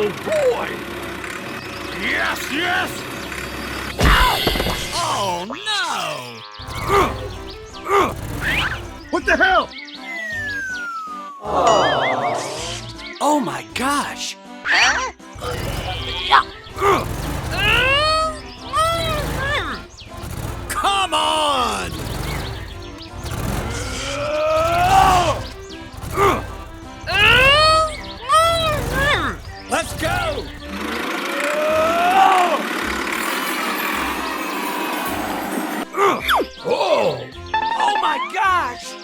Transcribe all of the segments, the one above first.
Oh, boy! Yes, yes! Oh, no! What the hell? Oh, my gosh! Come on! Let's go! Oh! Oh my gosh!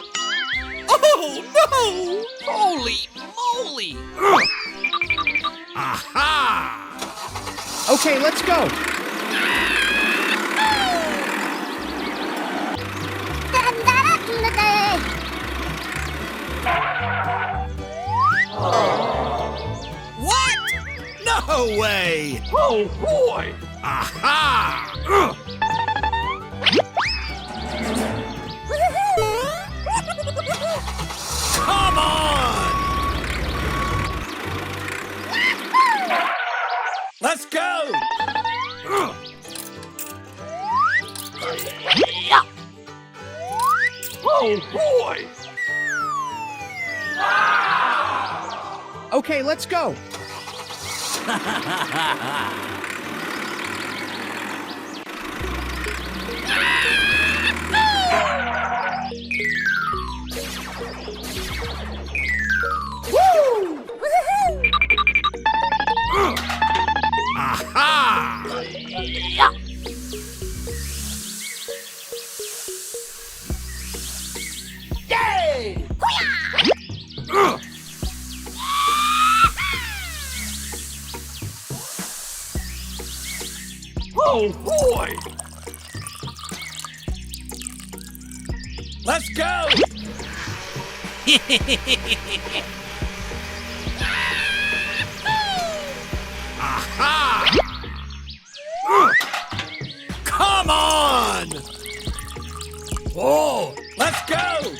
Oh no! Holy moly! Aha! Okay, let's go. What? No way! Oh, boy! Aha! Come on! Let's go! Oh, boy! Okay, let's go. Aha! Yay! Oh, boy! Let's go! Aha! Come on! Oh! Let's go!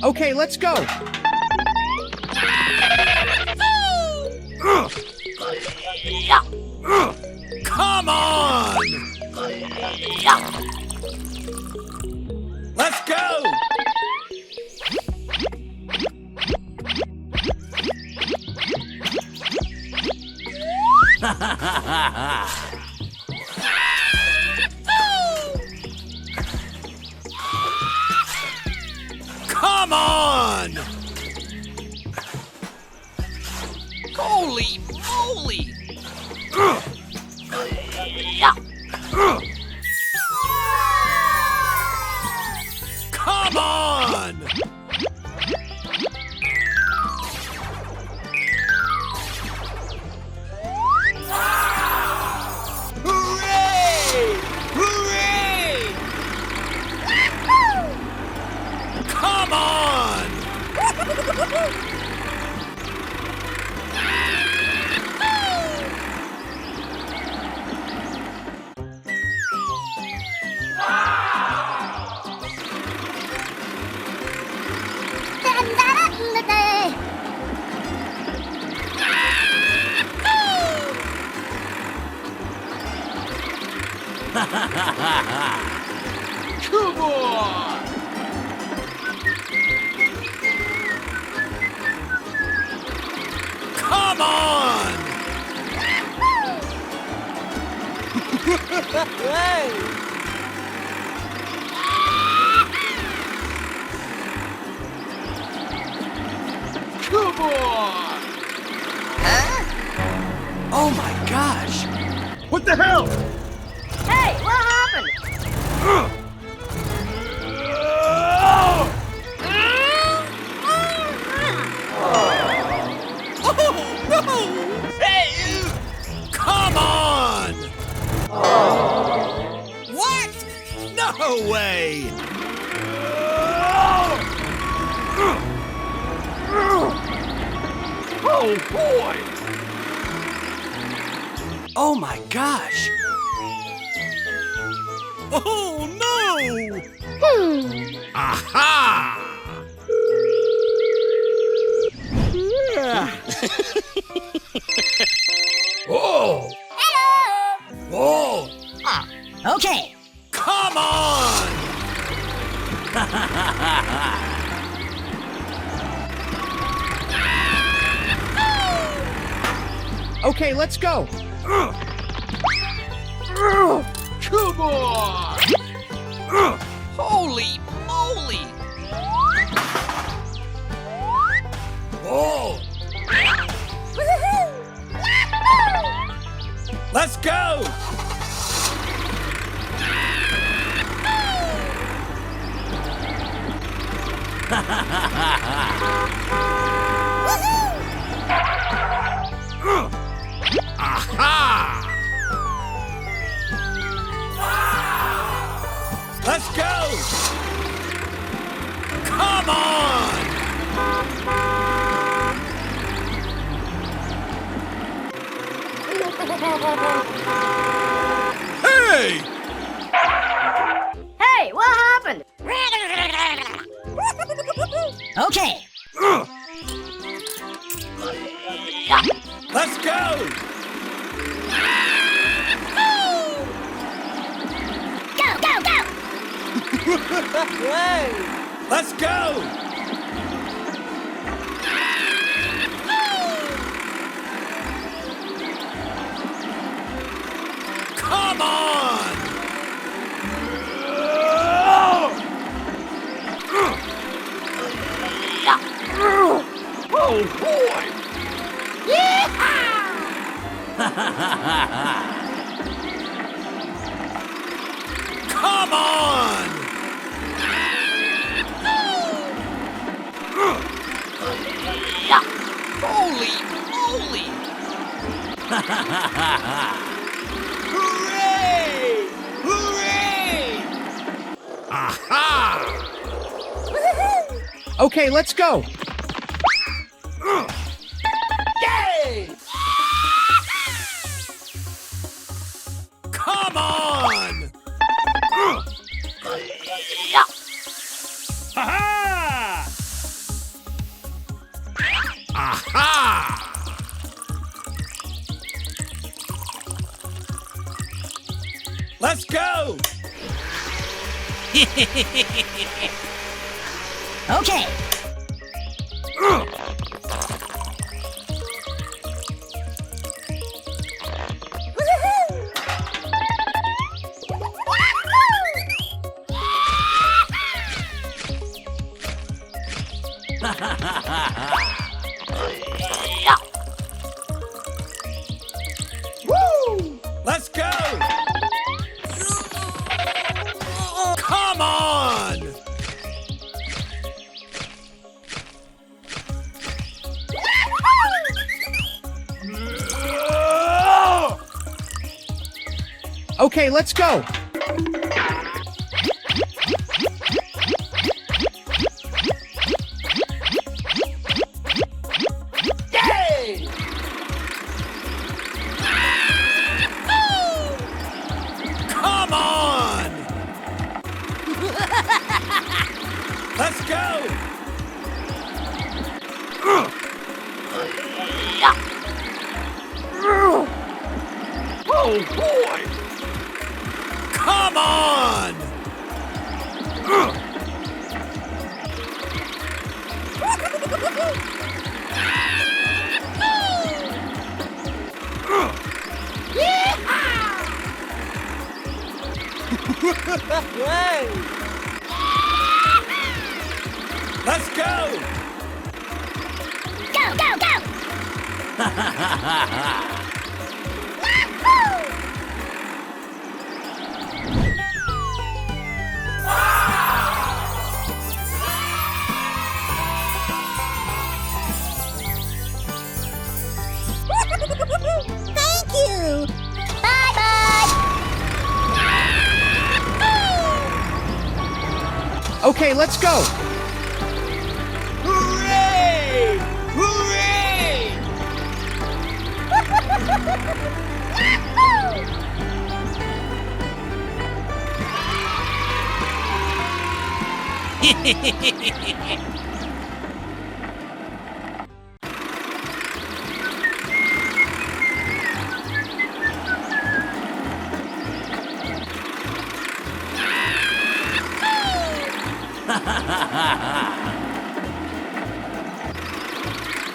Okay, let's go. Come on! Let's go! Come on! Holy moly! Come on! Hooray! Hooray! Come on! Come on! Come on! Come on! Oh my gosh! What the hell? Hey, what happened? Oh no! Hey! Come on! What? No way! Oh, boy! Oh my gosh! Oh no! Aha! Whoa! Whoa! Okay. Come on! Okay, let's go. Come on! Holy moly! Whoa! Let's go! Aha! Let's go! Come on! Hey! Hey, what happened? Okay. Let's go! Go, go, go! Let's go! Come on! Oh boy! Come on! Holy moly! Hooray! Hooray! Aha! Okay, let's go. Yay! Come on! Aha! Aha! Let's go! Okay. Woo! Let's go! Come on! Okay, let's go. Yay! Come on! Let's go! Oh boy! Come on! Let's go! Go, go, go! Thank you! Bye-bye! Okay, let's go. Hooray! Hooray!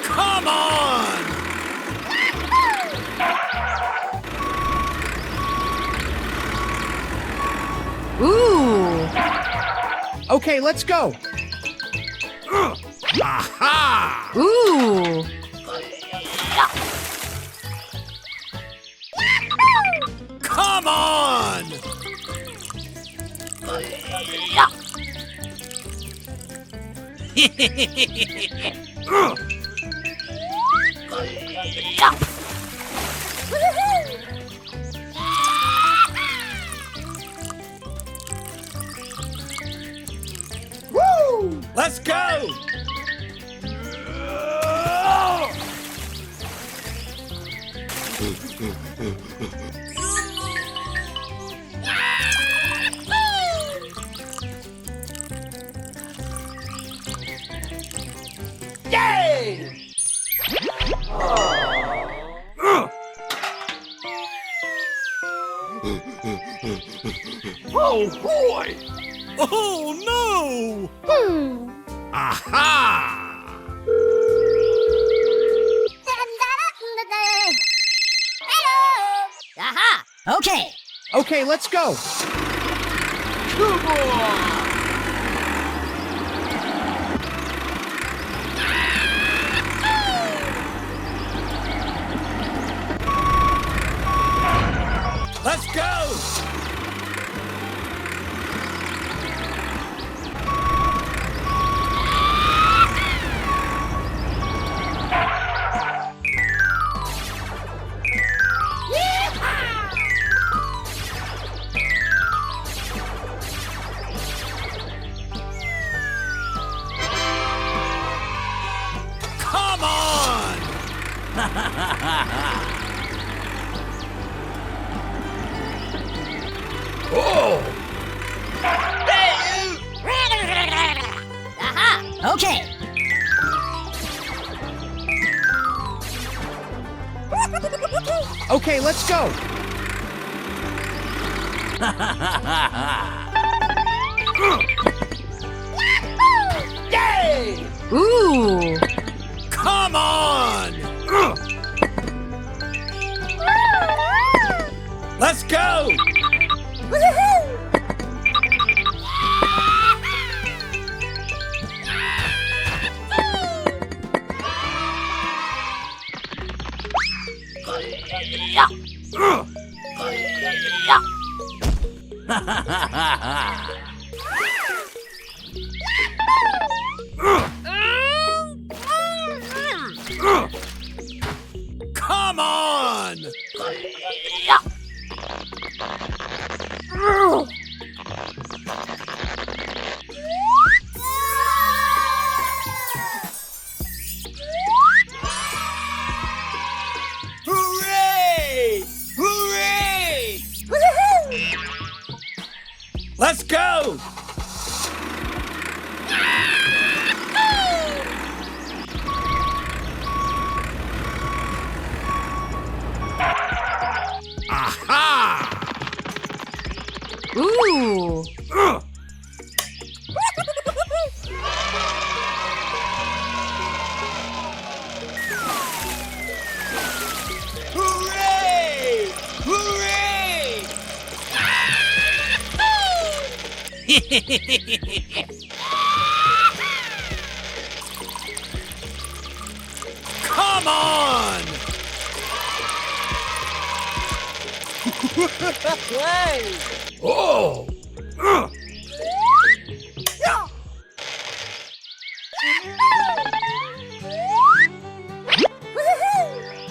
Come on! Ooh! Okay, let's go. Aha! Ooh! Come on! Woo! Let's go! Yay! Oh boy! Oh no! Aha! Aha! Okay. Okay, let's go. Come on! Let's go! Come on! Oh! Aha! Okay. Okay, let's go. Yay! Ooh! Come on! Let's go! Come on! Hooray! Hooray! Let's go! Aha! Ooh! Hooray! Hooray! Come on! Oh!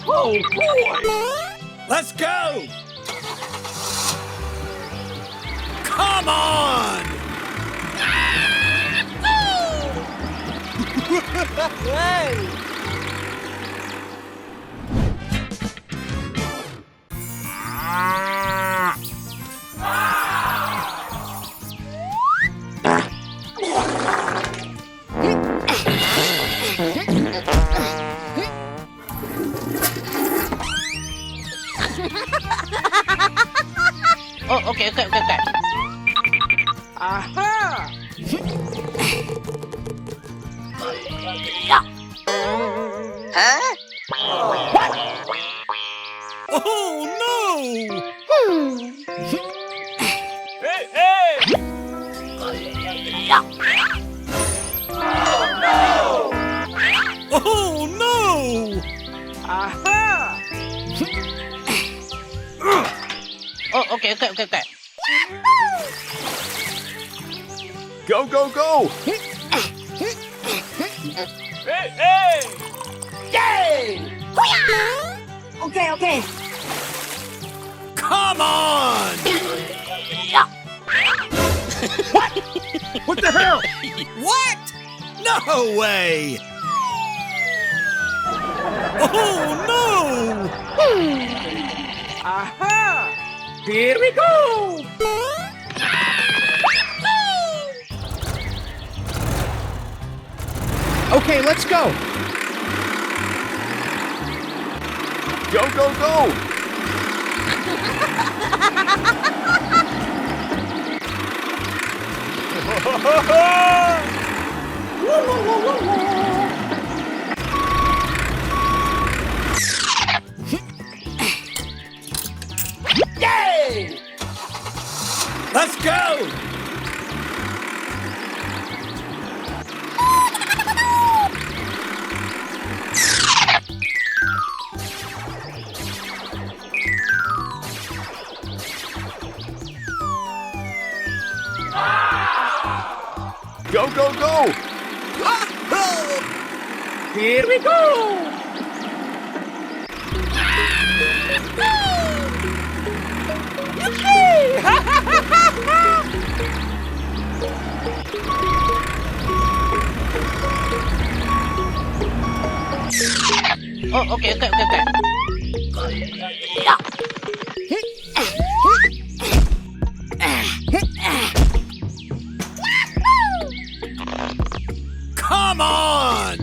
Oh boy! Let's go! Come on! Oh, okay. Aha! Huh? Oh no! Oh no! Aha! Oh, okay. Go, go, go! Okay. Come on! What the hell? What? No way! Oh no! Aha! Here we go! Okay, let's go. Go, go, go! Yay! Let's go! Go, go, go! Here we go! Oh, okay. Come on!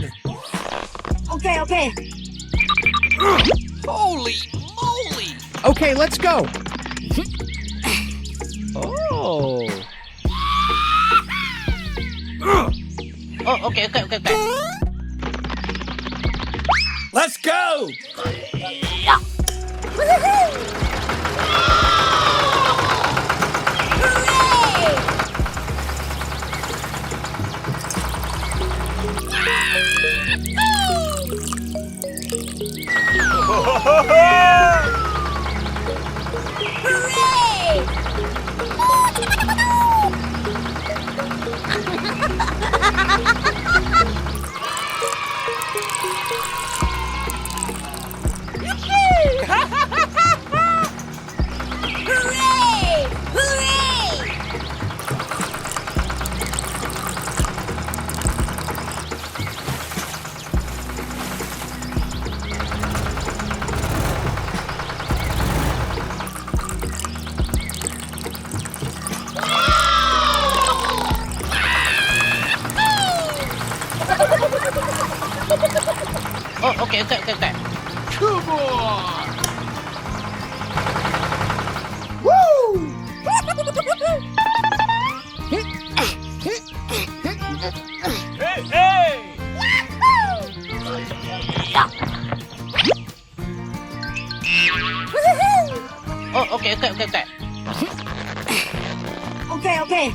Okay. Holy moly! Okay, let's go. Oh. Oh, okay. Let's go! Oh, okay. Come on! Woo! Oh, okay. Okay. Yippee!